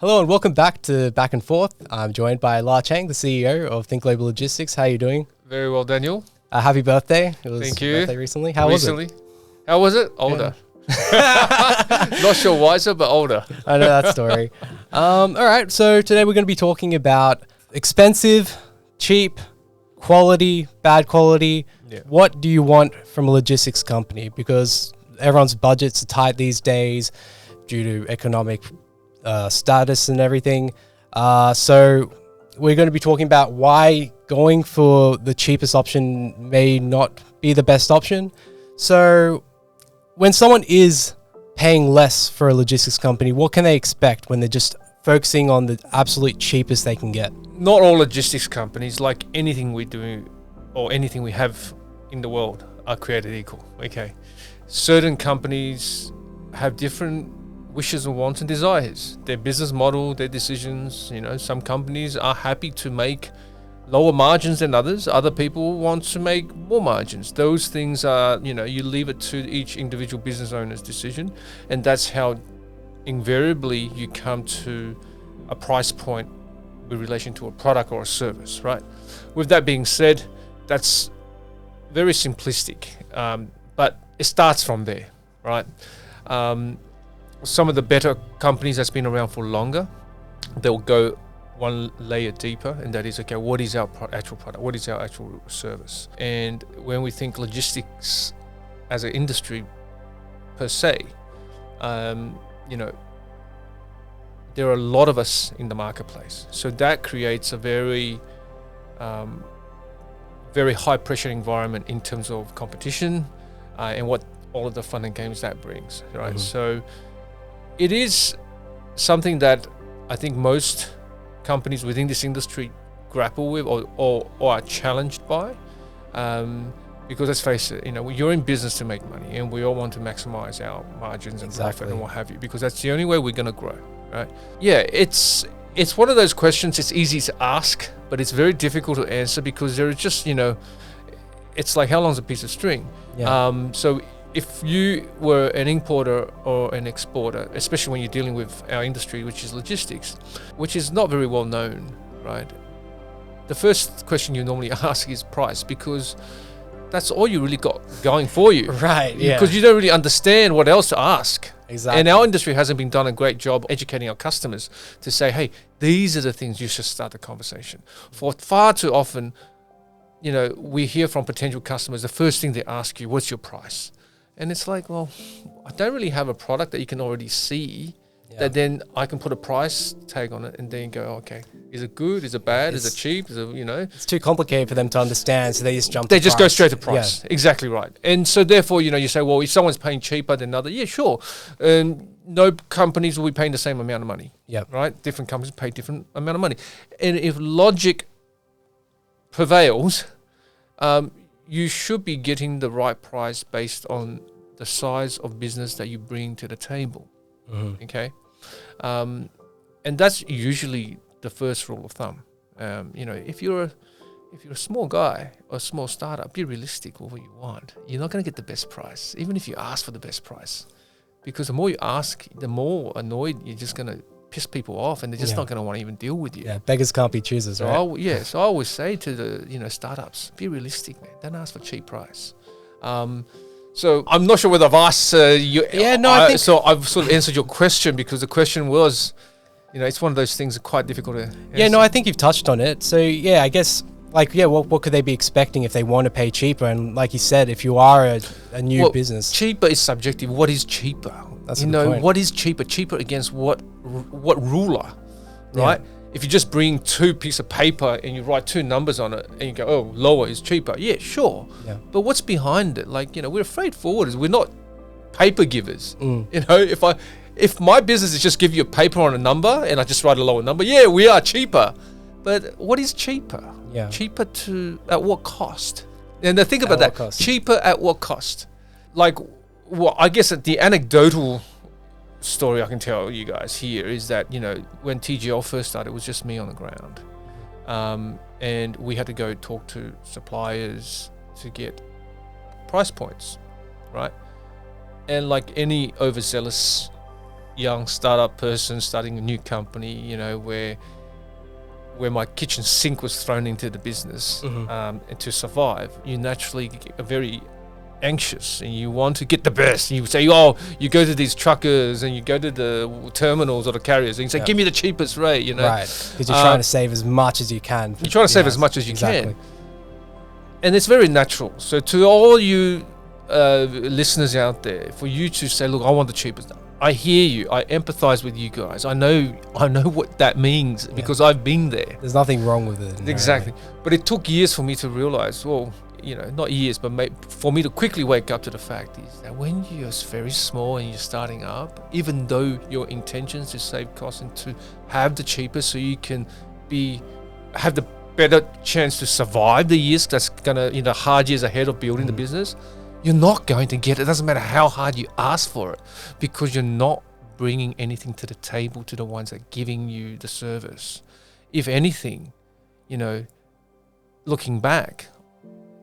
Hello and welcome back to Back and Forth. I'm joined by La Chang, the CEO of Think Global Logistics. How are you doing? Very well, Daniel. Happy birthday. It was Thank your you. birthday recently. How was it? How was it? Older. Not sure wiser, but older. I know that story. All right, so today we're going to be talking about expensive, cheap, quality, bad quality. Yeah. What do you want from a logistics company? Because everyone's budgets are tight these days due to economic status and everything. So we're going to be talking about why going for the cheapest option may not be the best option. So when someone is paying less for a logistics company, what can they expect when they're just focusing on the absolute cheapest they can get? Not all logistics companies, like anything we do or anything we have in the world, are created equal. Okay. Certain companies have different wishes and wants and desires, their business model, their decisions. Some companies are happy to make lower margins than others. Other people want to make more margins. Those things are, you leave it to each individual business owner's decision. And that's how invariably you come to a price point with relation to a product or a service, right? With that being said, that's very simplistic, but it starts from there, right? Some of the better companies that's been around for longer, they'll go one layer deeper, and that is, okay, what is our actual product? What is our actual service? And when we think logistics as an industry per se, there are a lot of us in the marketplace. So that creates a very, very high pressure environment in terms of competition and what all of the fun and games that brings, right? Mm-hmm. So it is something that I think most companies within this industry grapple with or are challenged by, because let's face it, you're in business to make money, and we all want to maximize our margins and profit and what have you, because that's the only way we're going to grow, right? Yeah, it's one of those questions. It's easy to ask, but it's very difficult to answer, because there is just, it's like, how long's a piece of string? Yeah. So if you were an importer or an exporter, especially when you're dealing with our industry, which is logistics, which is not very well known, right? The first question you normally ask is price, because that's all you really got going for you. Right, yeah. Because you don't really understand what else to ask. Exactly. And our industry hasn't been done a great job educating our customers to say, hey, these are the things you should start the conversation. For far too often, we hear from potential customers, the first thing they ask you, what's your price? And it's like, well, I don't really have a product that you can already see, that then I can put a price tag on it and then go, okay, is it good? Is it bad? Is it cheap? Is it, It's too complicated for them to understand, so they just jump to They just price. go straight to price. Yeah. Exactly right. And so therefore, you say, well, if someone's paying cheaper than another, yeah, sure. No companies will be paying the same amount of money. Yeah. Right? Different companies pay different amount of money. And if logic prevails, you should be getting the right price based on the size of business that you bring to the table. Mm-hmm. Okay? And that's usually the first rule of thumb. If you're a small guy or a small startup, be realistic with what you want. You're not going to get the best price, even if you ask for the best price. Because the more you ask, the more annoyed you're just going to piss people off, and they're just not going to want to even deal with you. Yeah, beggars can't be choosers, so right? So I always say to the startups, be realistic, man. Don't ask for cheap price. So I'm not sure whether I've asked you. Yeah, no, I think so. I've sort of answered your question, because the question was, it's one of those things that are quite difficult to answer. Yeah, no, I think you've touched on it. So yeah, I guess what could they be expecting if they want to pay cheaper? And like you said, if you are a new business, cheaper is subjective. What is cheaper? That's the point. What is cheaper? Cheaper against what ruler, right? Yeah. If you just bring two pieces of paper and you write two numbers on it and you go, oh, lower is cheaper. Yeah, sure. Yeah. But what's behind it? Like, we're freight forwarders. We're not paper givers. If my business is just give you a paper on a number and I just write a lower number, yeah, we are cheaper. But what is cheaper? Yeah. Cheaper at what cost? And then think about that. Cost? Cheaper at what cost? Like, I guess the anecdotal story I can tell you guys here is that, when TGL first started, it was just me on the ground. And we had to go talk to suppliers to get price points, right? And like any overzealous young startup person starting a new company, you know, where my kitchen sink was thrown into the business, and to survive, you naturally get very anxious and you want to get the best. And you say, oh, you go to these truckers and you go to the terminals or the carriers and you say, give me the cheapest rate, you know. Right, because you're trying to save as much as you can. You're trying to save as much as you can. And it's very natural. So to all you listeners out there, for you to say, look, I want the cheapest. I hear you. I empathize with you guys. I know what that means because I've been there. There's nothing wrong with it. Exactly. But it took years for me to realize, well, you know, not years, but for me to quickly wake up to the fact is that when you're very small and you're starting up, even though your intentions to save costs and to have the cheapest so you can have the better chance to survive the years that's gonna, you know, hard years ahead of building the business, you're not going to get it. It doesn't matter how hard you ask for it, because you're not bringing anything to the table to the ones that are giving you the service. If anything, you know, looking back,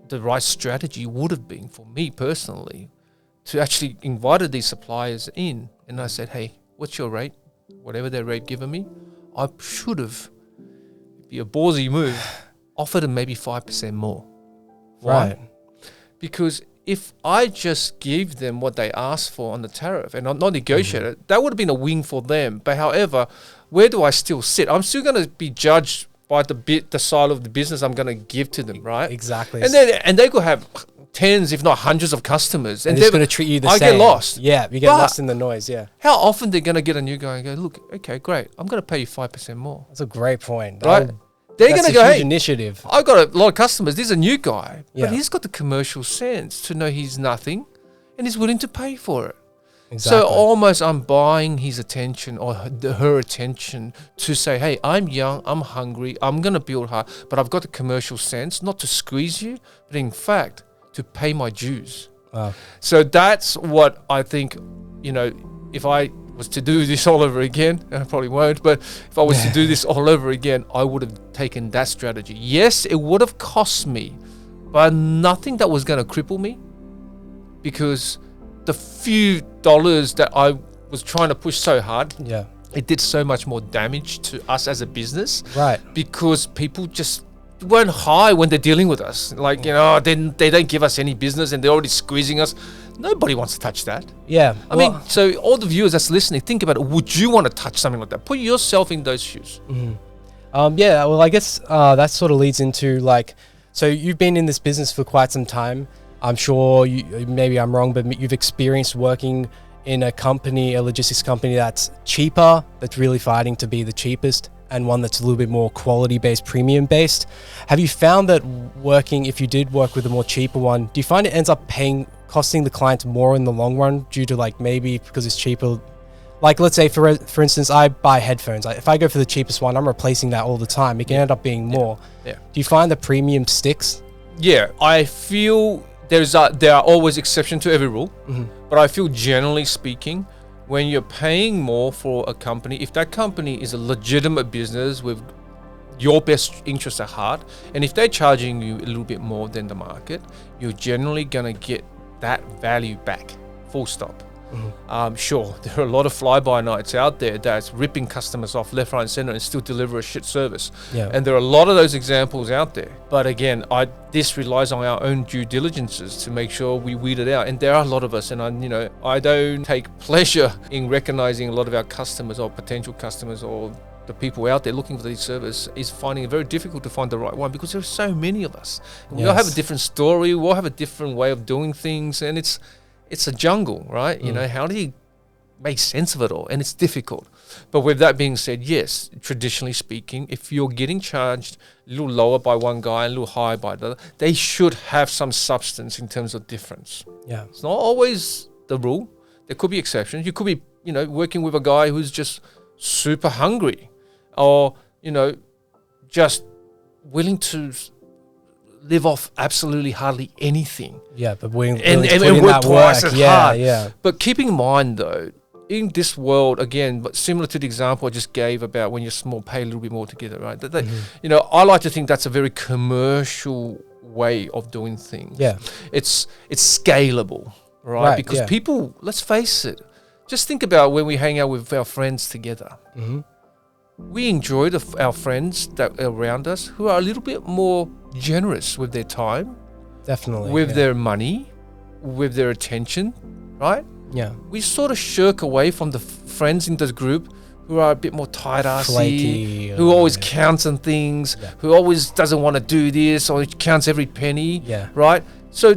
the right strategy would have been, for me personally, to actually invite these suppliers in, and I said, hey, what's your rate? Whatever their rate given me, I should have, be a ballsy move, offered them maybe 5% more. Why? Right. Because if I just give them what they asked for on the tariff and not negotiate it, that would have been a win for them. But however, where do I still sit? I'm still going to be judged by the side of the business I'm going to give to them, right? Exactly. And they could have tens, if not hundreds of customers. And they're going to treat you the same. I get lost. Yeah, you get lost in the noise, yeah. How often they're going to get a new guy and go, look, okay, great, I'm going to pay you 5% more. That's a great point. Right? They're going to go, hey, initiative. I've got a lot of customers. This is a new guy, Yeah. but he's got the commercial sense to know he's nothing and he's willing to pay for it. Exactly. So almost I'm buying his attention or her attention to say, hey, I'm young, I'm hungry, I'm going to build hard, but I've got the commercial sense, not to squeeze you, but in fact, to pay my dues. Wow. So that's what I think, you know, if I was to do this all over again, and I probably won't, but if I was to do this all over again, I would have taken that strategy. Yes, it would have cost me, but nothing that was going to cripple me, because the few dollars that I was trying to push so hard, it did so much more damage to us as a business. Right. Because people just weren't high when they're dealing with us. Like, you know, they don't give us any business and they're already squeezing us. Nobody wants to touch that. Yeah. I mean, so all the viewers that's listening, think about it. Would you want to touch something like that? Put yourself in those shoes. Yeah, well, I guess that sort of leads into, like, so you've been in this business for quite some time. I'm sure maybe I'm wrong, but you've experienced working in a company, a logistics company that's cheaper, that's really fighting to be the cheapest, and one that's a little bit more quality-based, premium-based. Have you found that if you did work with a more cheaper one, do you find it ends up costing the client more in the long run due to, like, maybe because it's cheaper? Like, let's say, for instance, I buy headphones. If I go for the cheapest one, I'm replacing that all the time. It can end up being more. Yeah. Do you find the premium sticks? Yeah, I feel there are always exceptions to every rule, but I feel generally speaking, when you're paying more for a company, if that company is a legitimate business with your best interests at heart, and if they're charging you a little bit more than the market, you're generally going to get that value back, full stop. Sure, there are a lot of fly-by-nights out there that's ripping customers off left, right, and center and still deliver a shit service. Yeah. And there are a lot of those examples out there. But again, this relies on our own due diligences to make sure we weed it out. And there are a lot of us, and I don't take pleasure in recognizing a lot of our customers or potential customers or the people out there looking for these services is finding it very difficult to find the right one, because there are so many of us. We all have a different story, we all have a different way of doing things, and it's a jungle, right? You know, how do you make sense of it all? And it's difficult. But with that being said, yes, traditionally speaking, if you're getting charged a little lower by one guy and a little higher by the other, they should have some substance in terms of difference. Yeah. It's not always the rule. There could be exceptions. You could be, working with a guy who's just super hungry, or, just willing to live off absolutely hardly anything. Yeah, but willing to put in that twice work. as hard. Yeah. But keep in mind, though, in this world, again, but similar to the example I just gave about when you're small, pay a little bit more together, right? I like to think that's a very commercial way of doing things. Yeah. It's scalable, right? Because people, let's face it, just think about when we hang out with our friends together. Mm-hmm. We enjoy our friends that are around us who are a little bit more generous with their time, Definitely. with their money, with their attention, right? Yeah. We sort of shirk away from the friends in this group who are a bit more tight-assy, Flaky, who always counts on things, who always doesn't want to do this or counts every penny, right? So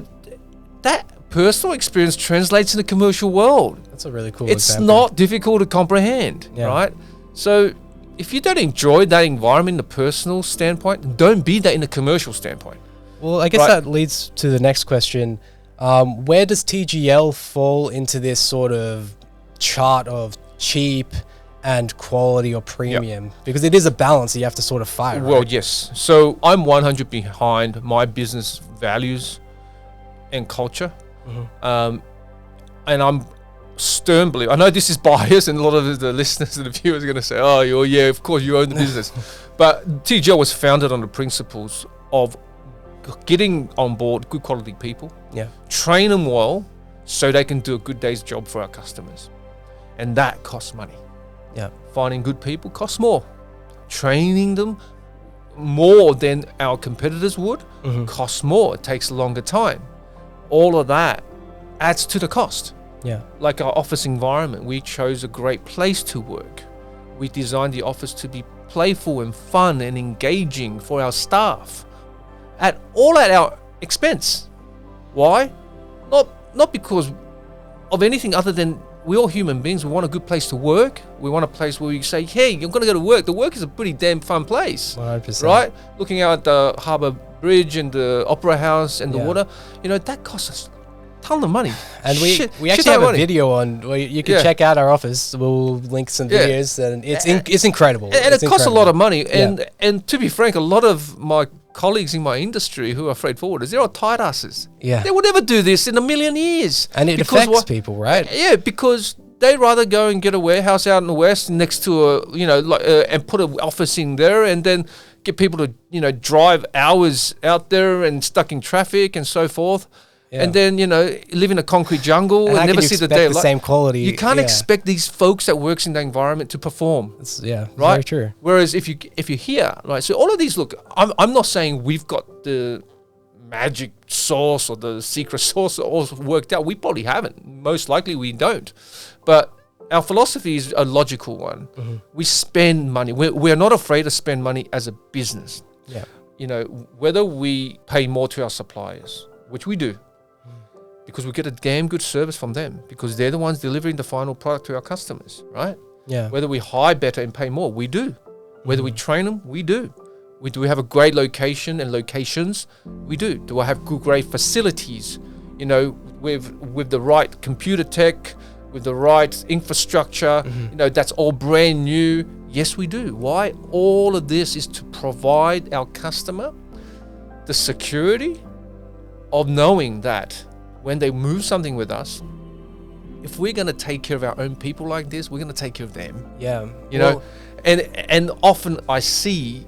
that personal experience translates in the commercial world. That's a really cool It's example. not difficult to comprehend, right? So if you don't enjoy that environment in the personal standpoint, don't be that in the commercial standpoint. Well, I guess that leads to the next question. Where does TGL fall into this sort of chart of cheap and quality or premium? Because it is a balance that you have to sort of fight, Well, right? yes. So I'm 100 behind my business values and culture. And I'm stern believer. I know this is biased, and a lot of the listeners and the viewers are going to say, oh, yeah, of course you own the business. But TGL was founded on the principles of getting on board good quality people, train them well so they can do a good day's job for our customers. And that costs money. Finding good people costs more. Training them more than our competitors would costs more. It takes a longer time. All of that adds to the cost. Like our office environment, we chose a great place to work. We designed the office to be playful and fun and engaging for our staff, all at our expense. Why? Not because of anything other than we're all human beings. We want a good place to work. We want a place where we say, hey, you're going to go to work. The work is a pretty damn fun place. 100%. Right? Looking out at the Harbour Bridge and the Opera House and the water, that costs us a ton of money. And we actually have a video on where you can check out our office. We'll link some videos, and it's incredible. And it costs a lot of money. And to be frank, a lot of my colleagues in my industry who are freight forwarders, they're all tight asses. They would never do this in a million years. And it affects people, right? Yeah, because they'd rather go and get a warehouse out in the west next to and put an office in there, and then get people to drive hours out there and stuck in traffic and so forth. And then, live in a concrete jungle and never see the day of light. Same quality. You can't expect these folks that works in the environment to perform. Right? Very true. Whereas if you're here, right? So all of these, look, I'm not saying we've got the magic sauce or the secret sauce all worked out. We probably haven't. Most likely we don't. But our philosophy is a logical one. We spend money. We're not afraid to spend money as a business. Whether we pay more to our suppliers, which we do, because we get a damn good service from them, because they're the ones delivering the final product to our customers, right? Whether we hire better and pay more, we do. Whether we train them, we do. Do we have a great location and locations? We do. Do I have great facilities? With the right computer tech, with the right infrastructure, that's all brand new. Yes, we do. Why? All of this is to provide our customer the security of knowing that when they move something with us, if we're going to take care of our own people like this, we're going to take care of them. And often I see,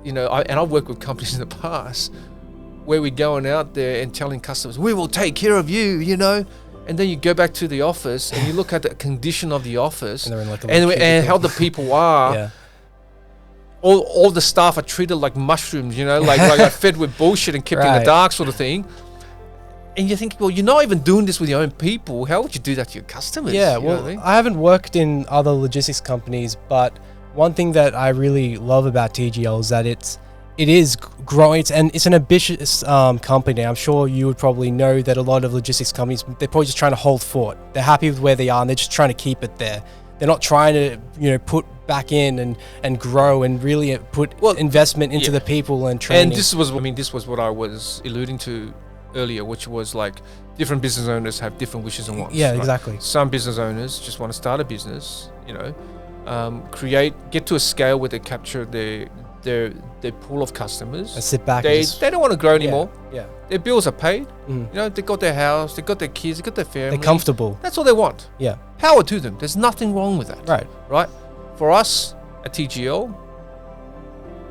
and I've worked with companies in the past where we're going out there and telling customers, we will take care of you, and then you go back to the office and you look at the condition of the office and how the people are. All the staff are treated like mushrooms, like fed with bullshit and kept in the dark sort of thing. And you think, well, you're not even doing this with your own people. How would you do that to your customers? I haven't worked in other logistics companies, but one thing that I really love about TGL is that it is growing, and it's an ambitious company. I'm sure you would probably know that a lot of logistics companies, they're probably just trying to hold fort. They're happy with where they are, and they're just trying to keep it there. They're not trying to, put back in and grow and really put investment into the people and training. And this was what I was alluding to earlier, which was like different business owners have different wishes and wants. Exactly. Some business owners just want to start a business, get to a scale where they capture their pool of customers and sit back. They don't want to grow anymore. Their bills are paid. They got their house, they got their kids, they got their family. They're comfortable. That's all they want. Power to them. There's nothing wrong with that. Right. For us at TGL,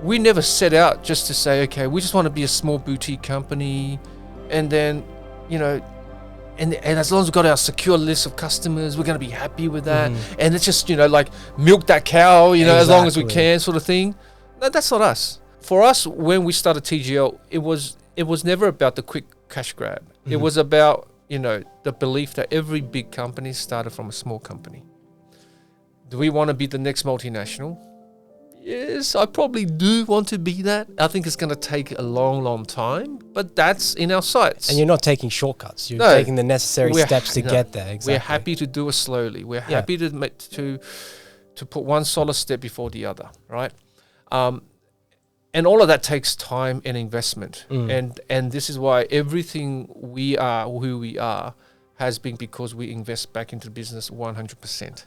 we never set out just to say, okay, we just want to be a small boutique company. And then, And as long as we've got our secure list of customers, we're going to be happy with that. And it's just, like milk that cow, as long as we can, sort of thing. No, that's not us. For us, when we started TGL, it was never about the quick cash grab. It was about, the belief that every big company started from a small company. Do we want to be the next multinational? Yes, I probably do want to be that. I think it's going to take a long, long time, but that's in our sights. And you're not taking shortcuts. You're taking the necessary steps to get there. Exactly. We're happy to do it slowly. We're happy to put one solid step before the other, right? And all of that takes time and investment. And this is why everything we are, who we are, has been because we invest back into the business 100%.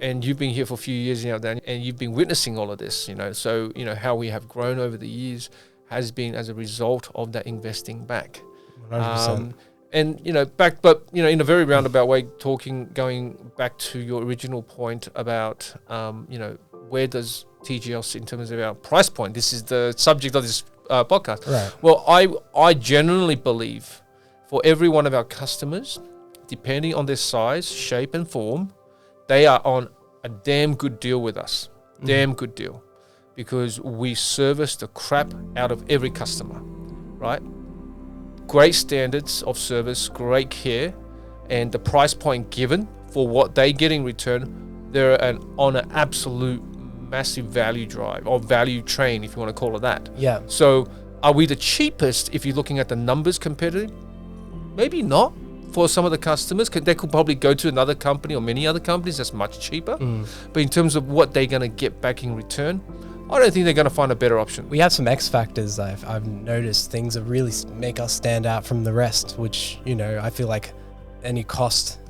And you've been here for a few years now, Dan, and you've been witnessing all of this, So, how we have grown over the years has been as a result of that investing back. 100%. But in a very roundabout way, going back to your original point about, where does TGL sit in terms of our price point? This is the subject of this podcast. Right. Well, I genuinely believe for every one of our customers, depending on their size, shape, and form, they are on a damn good deal with us. Damn good deal. Because we service the crap out of every customer, right? Great standards of service, great care, and the price point given for what they get in return, they're on an absolute massive value drive, or value train, if you want to call it that. Yeah. So are we the cheapest if you're looking at the numbers competitive? Maybe not. For some of the customers, they could probably go to another company or many other companies that's much cheaper. But in terms of what they're going to get back in return, I don't think they're going to find a better option. We have some X factors. I've noticed things that really make us stand out from the rest, which, I feel like any cost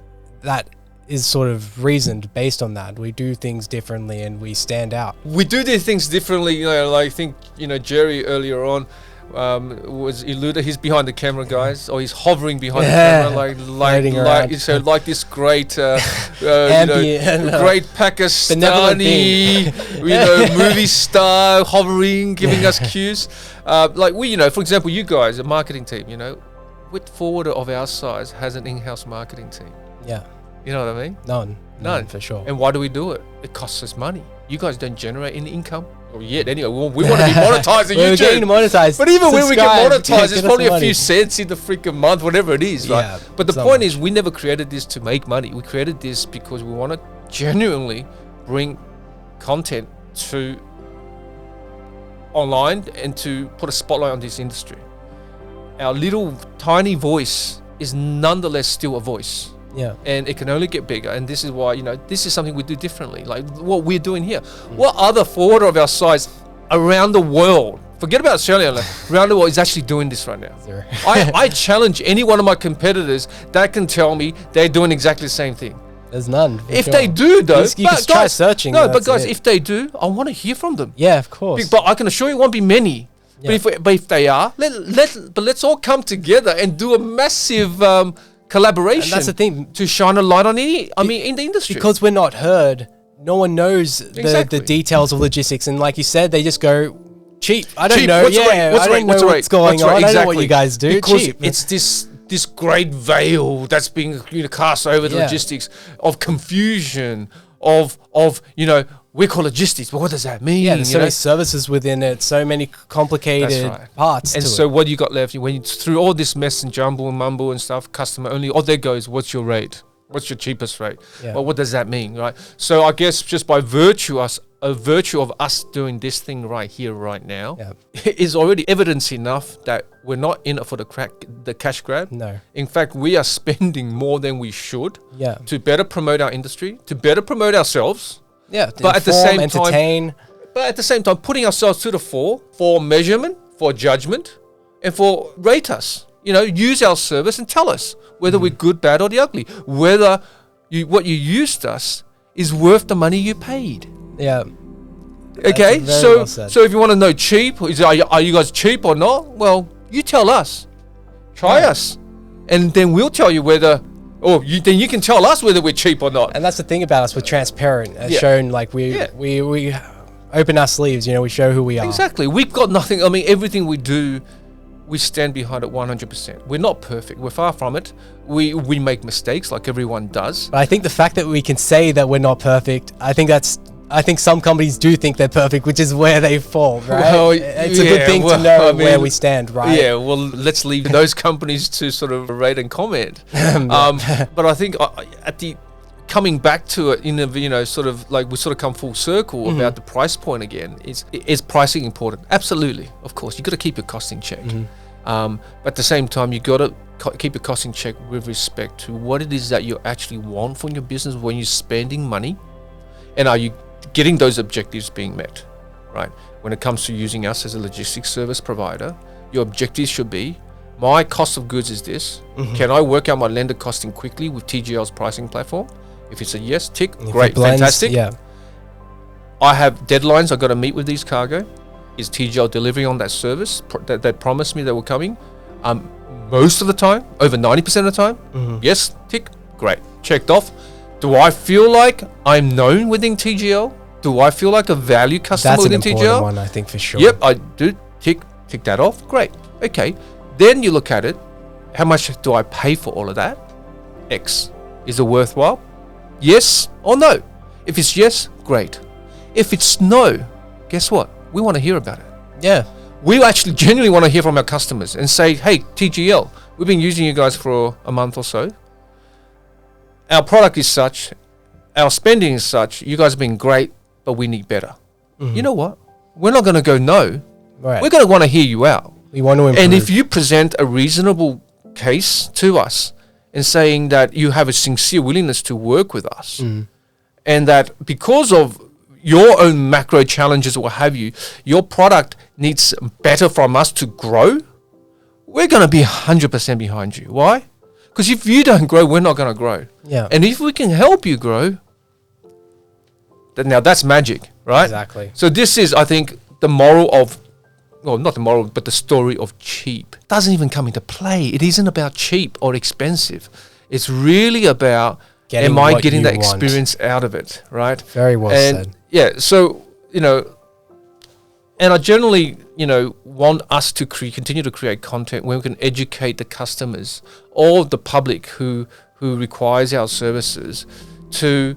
that is sort of reasoned based on that. We do things differently and we stand out. We do things differently. I think, Jerry earlier on, was eluded. He's behind the camera, guys, or he's hovering behind the camera, like this great, great Pakistani, movie star, hovering, giving us cues. For example, you guys, a marketing team, which forwarder of our size has an in-house marketing team? Yeah. You know what I mean? None for sure. And why do we do it? It costs us money. You guys don't generate any income. Or yet, anyway, we want to be monetizing YouTube. We're getting monetized. But even when we get monetized, it's probably a few cents in the freaking month, whatever it is, right? Yeah, but the point is, we never created this to make money. We created this because we want to genuinely bring content to online and to put a spotlight on this industry. Our little tiny voice is nonetheless still a voice. Yeah. And it can only get bigger. And this is why, this is something we do differently. Like what we're doing here. What other forwarder of our size around the world, forget about Australia, around the world is actually doing this right now? Zero. I challenge any one of my competitors that can tell me they're doing exactly the same thing. There's none. If they do, though, you can try searching. No, but guys, if they do, I want to hear from them. Yeah, of course. But I can assure you, it won't be many. Yeah. But if they are, let's all come together and do a massive collaboration. And that's the thing, to shine a light on in the industry. Because we're not heard, no one knows the details of logistics, and like you said, they just go cheap. I don't know. What's what's going on. I don't know what you guys do. Because cheap. It's this great veil that's being cast over the logistics of confusion of we call logistics, but what does that mean? Yeah, there's so many services within it, so many complicated parts. And so what you got left, when you through all this mess and jumble and mumble and stuff, customer only, all there goes, what's your rate? What's your cheapest rate? Yeah. Well, what does that mean, right? So I guess just by virtue of us doing this thing right here, right now, is already evidence enough that we're not in it for the cash grab. No. In fact, we are spending more than we should to better promote our industry, to better promote ourselves. Yeah, but at the same time, putting ourselves to the fore for measurement, for judgment, and for rate us. Use our service and tell us whether we're good, bad, or the ugly. Whether what you used us is worth the money you paid. Yeah. Okay, so if you want to know cheap, are you guys cheap or not? Well, you tell us. Try us, and then we'll tell you whether. Then you can tell us whether we're cheap or not. And that's the thing about us. We're transparent. As shown, like we open our sleeves. We show who we are. Exactly. We've got nothing. Everything we do, we stand behind it 100%. We're not perfect. We're far from it. We make mistakes like everyone does. But I think the fact that we can say that we're not perfect, I think some companies do think they're perfect, which is where they fall, right? Well, it's a good thing to know where we stand, right? Yeah, well, let's leave those companies to sort of rate and comment. But I think coming back to it, sort of like we sort of come full circle about the price point again. Is pricing important? Absolutely, of course. You got to keep your cost in check. But at the same time, you got to keep your cost in check with respect to what it is that you actually want from your business when you're spending money, and are you getting those objectives being met, right? When it comes to using us as a logistics service provider, your objectives should be, my cost of goods is this. Can I work out my lender costing quickly with TGL's pricing platform? If it's a yes, tick, great, fantastic. Yeah. I have deadlines I've got to meet with these cargo. Is TGL delivering on that service that promised me they were coming? Most of the time, over 90% of the time, yes, tick, great, checked off. Do I feel like I'm known within TGL? Do I feel like a valued customer within TGL? That's an important one, I think, for sure. Yep, I do. Tick that off. Great. Okay. Then you look at it. How much do I pay for all of that? X. Is it worthwhile? Yes or no? If it's yes, great. If it's no, guess what? We want to hear about it. Yeah. We actually genuinely want to hear from our customers and say, hey, TGL, we've been using you guys for a month or so. Our product is such, our spending is such, you guys have been great, but we need better. You know what? We're not going to go no. Right. We're going to want to hear you out. We want to improve. And if you present a reasonable case to us in saying that you have a sincere willingness to work with us, and that because of your own macro challenges or what have you, your product needs better from us to grow, we're going to be 100% behind you. Why? Because if you don't grow, we're not going to grow. Yeah. And if we can help you grow, then now that's magic, right? Exactly. So this is, I think, the moral of, well, not the moral, but the story of cheap. Doesn't even come into play. It isn't about cheap or expensive. It's really about, am I getting that experience out of it, right? Very well said. Yeah, so, and I generally, want us to continue to create content where we can educate the customers or the public who requires our services to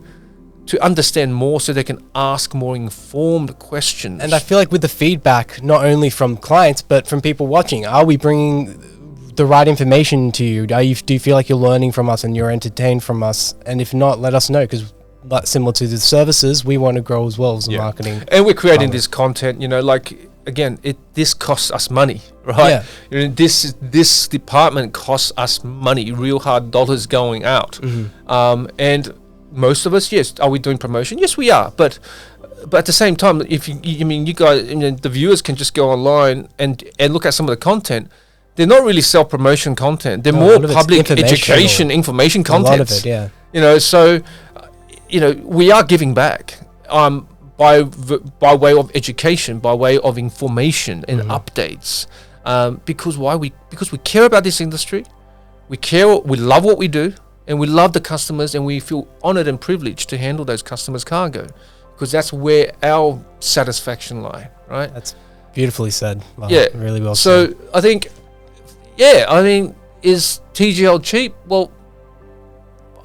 understand more so they can ask more informed questions. And I feel like with the feedback, not only from clients, but from people watching, are we bringing the right information to you? Do you feel like you're learning from us and you're entertained from us? And if not, let us know, because similar to the services, we want to grow as well as the marketing. And we're creating this content, again, this costs us money, right? Yeah. This department costs us money, real hard dollars going out. And most of us, yes, are we doing promotion? Yes, we are. But at the same time, if you guys, the viewers can just go online and look at some of the content. They're not really self-promotion content. They're more public education, information content. A lot of it, yeah. So we are giving back by way of education, by way of information and updates. Because we care about this industry. We love what we do, and we love the customers, and we feel honored and privileged to handle those customers' cargo, because that's where our satisfaction lie, right? That's beautifully said. Wow, yeah, really well said. So I think, is TGL cheap? Well,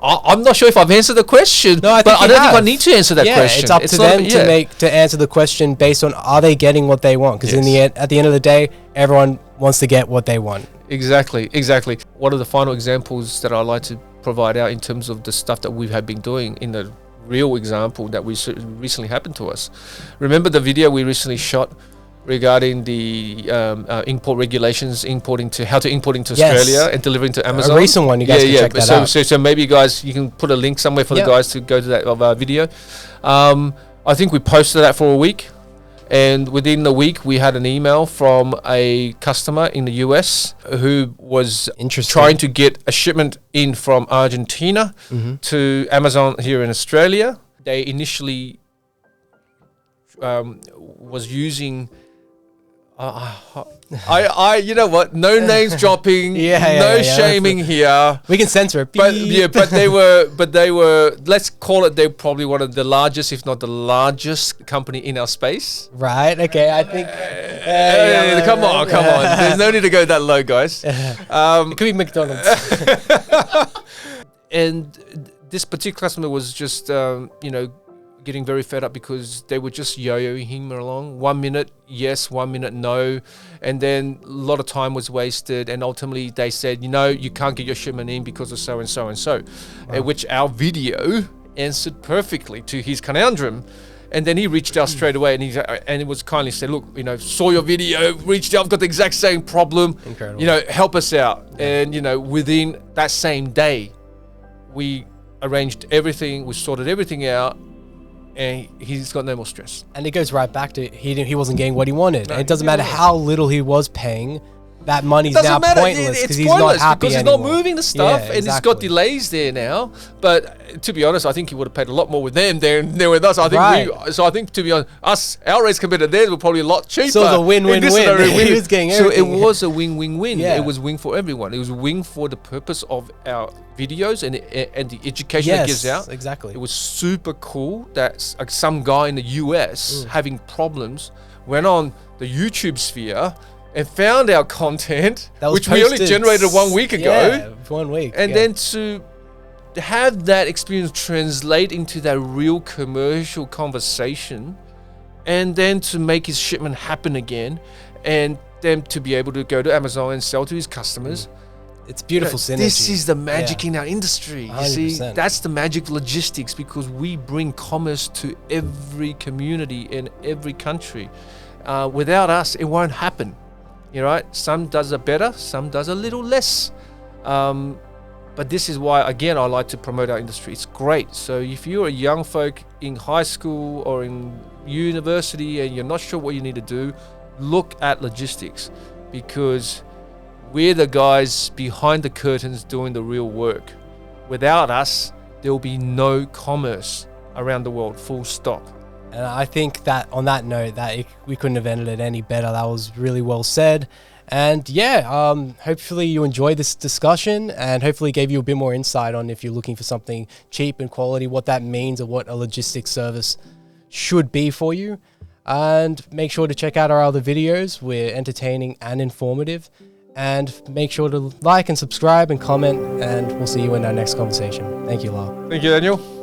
I'm not sure if I've answered the question, but I don't think I need to answer that question. It's up to them to answer the question based on, are they getting what they want? Because at the end of the day, everyone wants to get what they want. Exactly. One of the final examples that I like to provide out in terms of the stuff that we have been doing in the real example that we recently happened to us. Remember the video we recently shot regarding the import regulations, how to import into Australia and delivering to Amazon. A recent one, you guys can check that out. So maybe guys, you can put a link somewhere for the guys to go to that video. I think we posted that for a week, and within the week we had an email from a customer in the US who was trying to get a shipment in from Argentina to Amazon here in Australia. They initially was using you know what? No names dropping. No shaming here. We can censor it. But they were. Let's call it. They're probably one of the largest, if not the largest, company in our space. Right. Okay. I think Hey, come on. There's no need to go that low, guys. It could be McDonald's. And this particular customer was just, getting very fed up because they were just yo-yoing him along. 1 minute yes, 1 minute no. And then a lot of time was wasted. And ultimately they said, you can't get your shipment in because of so and so and so. Wow. Which our video answered perfectly to his conundrum. And then he reached out straight away and it was kindly said, look, saw your video, reached out, I've got the exact same problem. Incredible. Help us out. Yeah. And, within that same day, we arranged everything, we sorted everything out, and he's got no more stress. And it goes right back to he wasn't getting what he wanted. No, and it doesn't matter how little he was paying. That money's now pointless because he's not happy anymore. He's not moving the stuff, and it's got delays there now. But to be honest, I think he would have paid a lot more with them than with us. I think to be honest, our rates compared to theirs were probably a lot cheaper. So it was a win-win-win. He was getting everything. So it was a win-win-win. Yeah. It was win for everyone. It was win for the purpose of our videos and the education it gives out. Exactly. It was super cool that some guy in the US having problems went on the YouTube sphere and found our content, which we only generated 1 week ago. Yeah, 1 week. And then to have that experience translate into that real commercial conversation, and then to make his shipment happen again, and then to be able to go to Amazon and sell to his customers. It's beautiful synergy. This is the magic in our industry. You 100%. see, that's the magic of logistics, because we bring commerce to every community in every country. Without us, it won't happen. Some does it better, some does a little less. But this is why, again, I like to promote our industry. It's great. So if you're a young folk in high school or in university and you're not sure what you need to do, look at logistics, because we're the guys behind the curtains doing the real work. Without us, there will be no commerce around the world, full stop. And I think that on that note, we couldn't have ended it any better. That was really well said. And hopefully you enjoyed this discussion, and hopefully gave you a bit more insight on, if you're looking for something cheap and quality, what that means, or what a logistics service should be for you. And make sure to check out our other videos. We're entertaining and informative. And make sure to like and subscribe and comment, and we'll see you in our next conversation. Thank you, Lyle. Thank you, Daniel.